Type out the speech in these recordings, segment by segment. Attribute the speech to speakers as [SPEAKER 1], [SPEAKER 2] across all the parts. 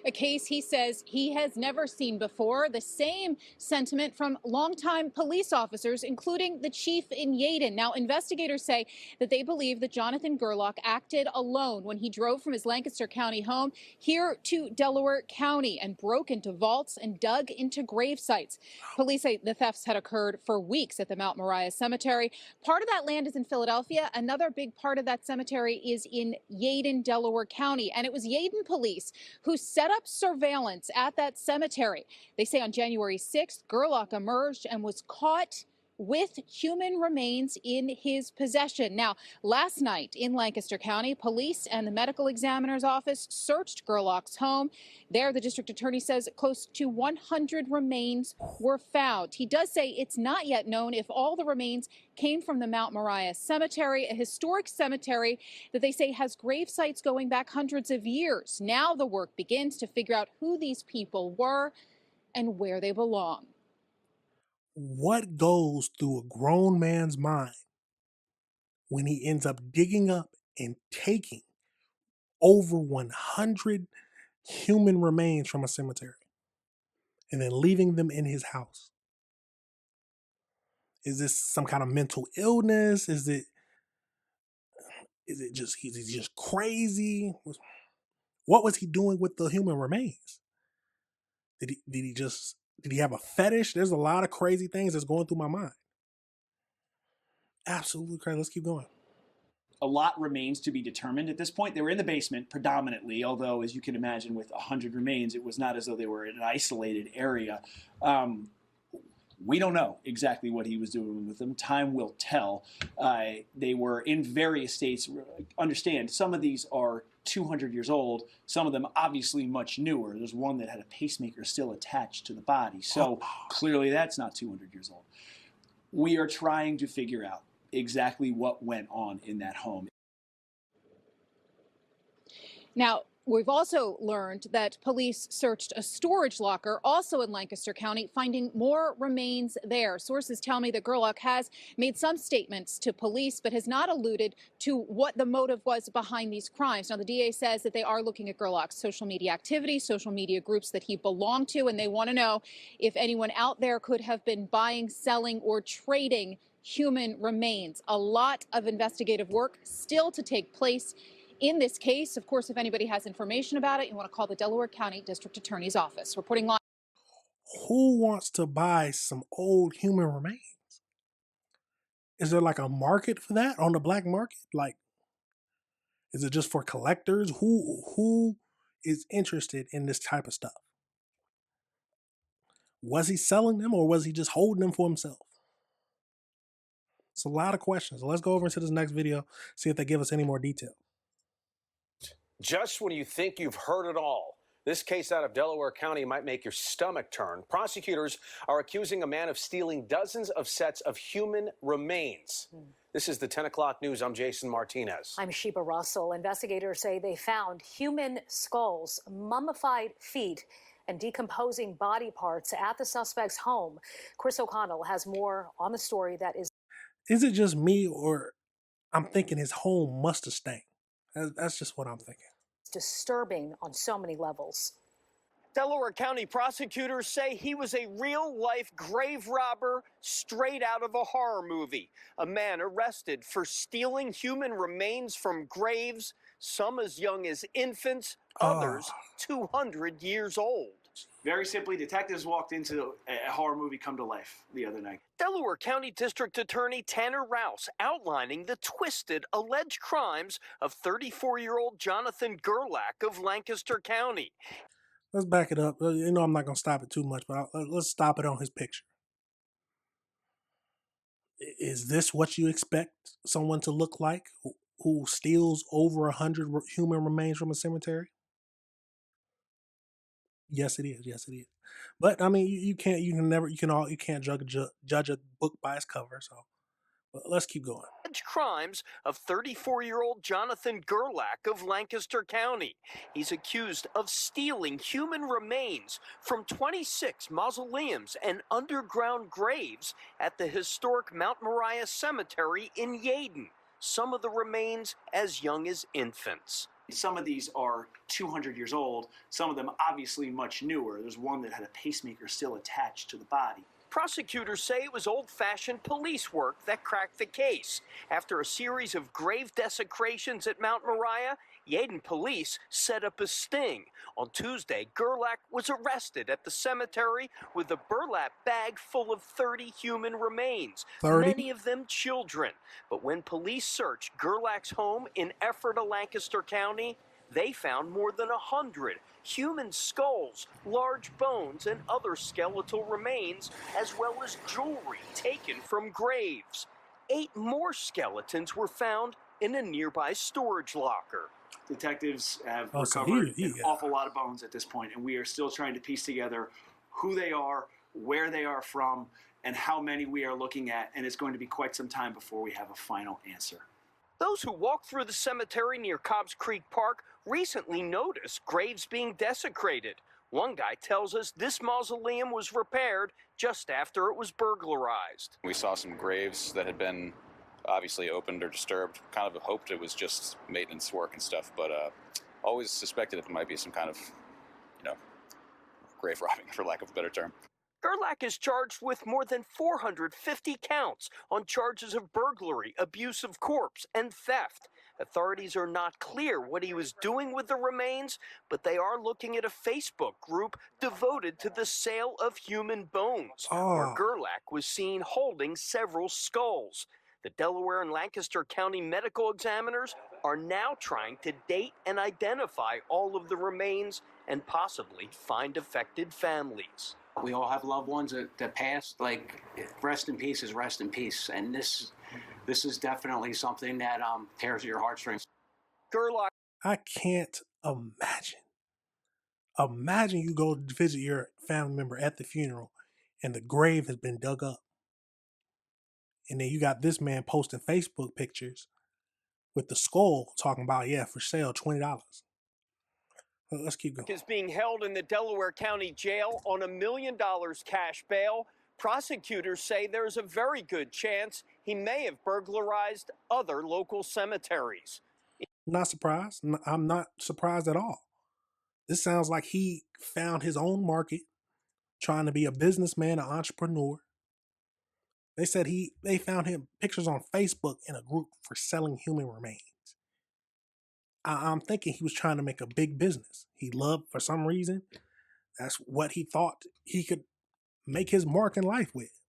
[SPEAKER 1] a case he says he has never seen before. The same sentiment from longtime police officers, including the chief in Yeadon. Now, investigators say that they believe that Jonathan Gerlach acted alone when he drove from his Lancaster County home here to Delaware County and broke into vaults and dug into grave sites. Police say the thefts had occurred for weeks at the Mount Moriah Cemetery. Part of that land is in Philadelphia. Another big part of that cemetery is in Yeadon, Delaware County. And it was Yeadon police who set up surveillance at that cemetery. They say on January 6th, Gerlach emerged and was caught with human remains in his possession. Now, last night in Lancaster County, police and the medical examiner's office searched Gerlach's home. There, the district attorney says close to 100 remains were found. He does say it's not yet known if all the remains came from the Mount Moriah Cemetery, a historic cemetery that they say has grave sites going back hundreds of years. Now the work begins to figure out who these people were and where they belong.
[SPEAKER 2] What goes through a grown man's mind when he ends up digging up and taking over 100 human remains from a cemetery and then leaving them in his house? Is this some kind of mental illness? Is it just he's just crazy? What was he doing with the human remains? Did he have a fetish? There's a lot of crazy things that's going through my mind. Absolutely crazy. Let's keep going.
[SPEAKER 3] A lot remains to be determined at this point. They were in the basement predominantly, although, as you can imagine, with 100 remains, it was not as though they were in an isolated area. We don't know exactly what he was doing with them. Time will tell. They were in various states. Understand, some of these are 200 years old. Some of them obviously much newer. There's one that had a pacemaker still attached to the body. So clearly that's not 200 years old. We are trying to figure out exactly what went on in that home.
[SPEAKER 1] Now, we've also learned that police searched a storage locker also in Lancaster County, finding more remains there. Sources tell me that Gerlach has made some statements to police, but has not alluded to what the motive was behind these crimes. Now, the DA says that they are looking at Gerlach's social media activity, social media groups that he belonged to, and they want to know if anyone out there could have been buying, selling, or trading human remains. A lot of investigative work still to take place in this case. Of course, if anybody has information about it, you want to call the Delaware County District Attorney's Office. Reporting live.
[SPEAKER 2] Who wants to buy some old human remains? Is there like a market for that on the black market? Like, is it just for collectors? Who is interested in this type of stuff? Was he selling them or was he just holding them for himself? It's a lot of questions. So let's go over into this next video, see if they give us any more detail.
[SPEAKER 4] Just when you think you've heard it all, this case out of Delaware County might make your stomach turn. Prosecutors are accusing a man of stealing dozens of sets of human remains. This is the 10 o'clock news. I'm Jason Martinez.
[SPEAKER 5] I'm Sheba Russell. Investigators say they found human skulls, mummified feet, and decomposing body parts at the suspect's home. Chris O'Connell has more on the story that is.
[SPEAKER 2] Is it just me or I'm thinking his home must have stank? That's just what I'm thinking.
[SPEAKER 5] Disturbing on so many levels.
[SPEAKER 6] Delaware County prosecutors say he was a real-life grave robber straight out of a horror movie. A man arrested for stealing human remains from graves, some as young as infants, others 200 years old.
[SPEAKER 3] Very simply, detectives walked into a horror movie come to life the other night.
[SPEAKER 6] Delaware County District Attorney Tanner Rouse outlining the twisted alleged crimes of 34-year-old Jonathan Gerlach of Lancaster County.
[SPEAKER 2] Let's back it up. You know I'm not going to stop it too much, but let's stop it on his picture. Is this what you expect someone to look like who steals over 100 human remains from a cemetery? Yes, it is. Yes, it is. But I mean, you can't judge a book by its cover. So, but let's keep going.
[SPEAKER 6] Crimes of 34-year-old Jonathan Gerlach of Lancaster County. He's accused of stealing human remains from 26 mausoleums and underground graves at the historic Mount Moriah Cemetery in Yeadon. Some of the remains as young as infants.
[SPEAKER 3] Some of these are 200 years old, some of them obviously much newer. There's one that had a pacemaker still attached to the body.
[SPEAKER 6] Prosecutors say it was old-fashioned police work that cracked the case. After a series of grave desecrations at Mount Moriah, Yeadon police set up a sting. On Tuesday, Gerlach was arrested at the cemetery with a burlap bag full of 30 human remains,
[SPEAKER 2] 30?
[SPEAKER 6] many of them children. But when police searched Gerlach's home in Ephrata, Lancaster County, they found more than 100 human skulls, large bones, and other skeletal remains, as well as jewelry taken from graves. 8 more skeletons were found in a nearby storage locker.
[SPEAKER 3] Detectives have
[SPEAKER 2] Oh, so
[SPEAKER 3] recovered
[SPEAKER 2] he
[SPEAKER 3] an awful lot of bones at this point, and we are still trying to piece together who they are, where they are from, and how many we are looking at, and it's going to be quite some time before we have a final answer.
[SPEAKER 6] Those who walked through the cemetery near Cobbs Creek Park recently noticed graves being desecrated. One guy tells us this mausoleum was repaired just after it was burglarized.
[SPEAKER 7] We saw some graves that had been obviously opened or disturbed. Kind of hoped it was just maintenance work and stuff, but always suspected it might be some kind of, grave robbing, for lack of a better term.
[SPEAKER 6] Gerlach is charged with more than 450 counts on charges of burglary, abuse of corpse, and theft. Authorities are not clear what he was doing with the remains, but they are looking at a Facebook group devoted to the sale of human bones, where
[SPEAKER 2] Oh.
[SPEAKER 6] Gerlach was seen holding several skulls. The Delaware and Lancaster County medical examiners are now trying to date and identify all of the remains and possibly find affected families.
[SPEAKER 8] We all have loved ones that passed. Like, rest in peace is rest in peace, and this is definitely something that tears at your heartstrings.
[SPEAKER 6] Gerlach
[SPEAKER 2] I can't imagine. Imagine you go visit your family member at the funeral and the grave has been dug up. And then you got this man posting Facebook pictures with the skull talking about, yeah, for sale, $20. Let's keep going.
[SPEAKER 6] is being held in the Delaware County Jail on $1 million cash bail. Prosecutors say there's a very good chance he may have burglarized other local cemeteries.
[SPEAKER 2] Not surprised. I'm not surprised at all. This sounds like he found his own market, trying to be a businessman, an entrepreneur. They said they found him pictures on Facebook in a group for selling human remains. I'm thinking he was trying to make a big business. He loved, for some reason, that's what he thought he could make his mark in life with.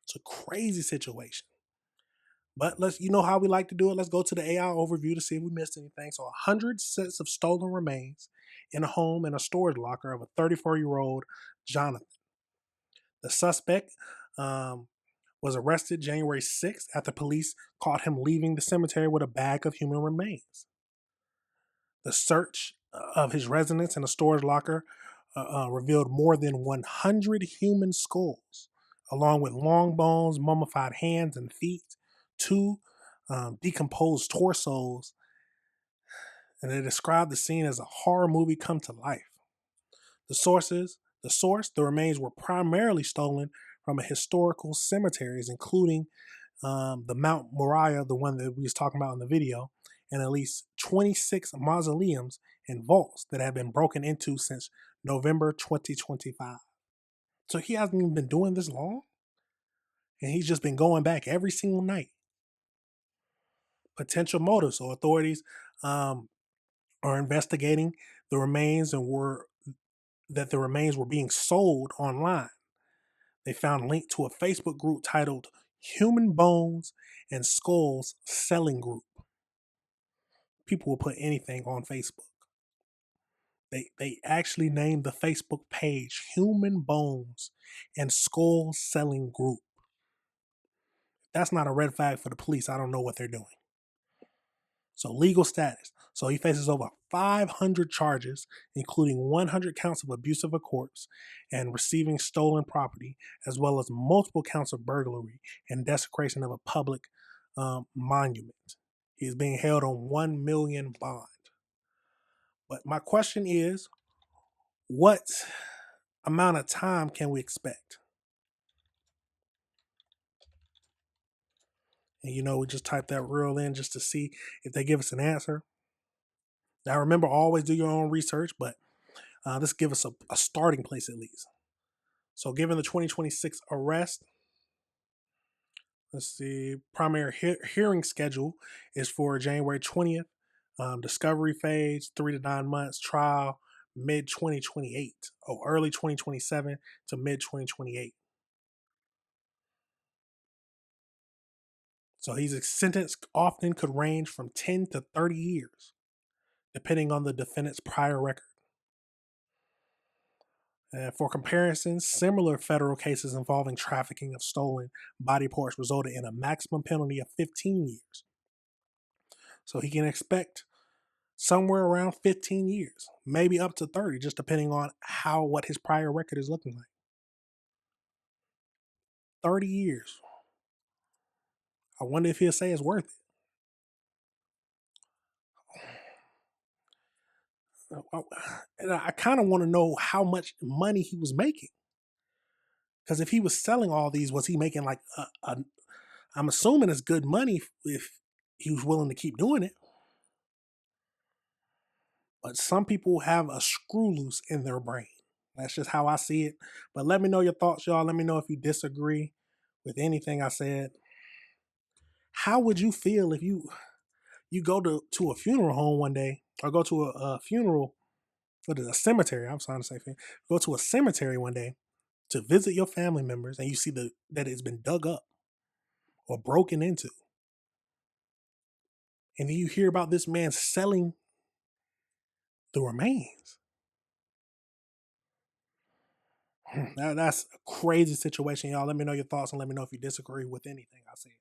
[SPEAKER 2] It's a crazy situation. But you know how we like to do it. Let's go to the AI overview to see if we missed anything. So 100 sets of stolen remains in a home and a storage locker of a 34-year-old Jonathan. The suspect was arrested January 6th after police caught him leaving the cemetery with a bag of human remains. The search of his residence and a storage locker revealed more than 100 human skulls, along with long bones, mummified hands and feet, 2 decomposed torsos, and they described the scene as a horror movie come to life. The remains were primarily stolen from historical cemeteries, including the Mount Moriah, the one that we was talking about in the video, and at least 26 mausoleums and vaults that have been broken into since November 2025. So he hasn't even been doing this long, and he's just been going back every single night. Potential motives. So authorities are investigating the remains and the remains were being sold online. They found a link to a Facebook group titled Human Bones and Skulls Selling Group. People will put anything on Facebook. They actually named the Facebook page Human Bones and Skulls Selling Group. That's not a red flag for the police. I don't know what they're doing. So legal status. So he faces over 500 charges, including 100 counts of abuse of a corpse and receiving stolen property, as well as multiple counts of burglary and desecration of a public monument. He is being held on $1 million bond. But my question is, what amount of time can we expect? And we just type that real in just to see if they give us an answer. Now, remember, always do your own research, but this give us a starting place at least. So, given the 2026 arrest, let's see, primary hearing schedule is for January 20th. Discovery phase, 3 to 9 months. Trial, mid 2028. Oh, early 2027 to mid 2028. So his sentence often could range from 10 to 30 years, depending on the defendant's prior record. And for comparison, similar federal cases involving trafficking of stolen body parts resulted in a maximum penalty of 15 years. So he can expect somewhere around 15 years, maybe up to 30, just depending on what his prior record is looking like. 30 years. I wonder if he'll say it's worth it. And I kind of want to know how much money he was making. Because if he was selling all these, was he making like I'm assuming it's good money if he was willing to keep doing it. But some people have a screw loose in their brain. That's just how I see it. But let me know your thoughts, y'all. Let me know if you disagree with anything I said. How would you feel if you go to a funeral home one day, or go to a funeral, or a cemetery? I'm trying to say, go to a cemetery one day to visit your family members, and you see that it's been dug up or broken into, and then you hear about this man selling the remains. That's a crazy situation, y'all. Let me know your thoughts and let me know if you disagree with anything I said.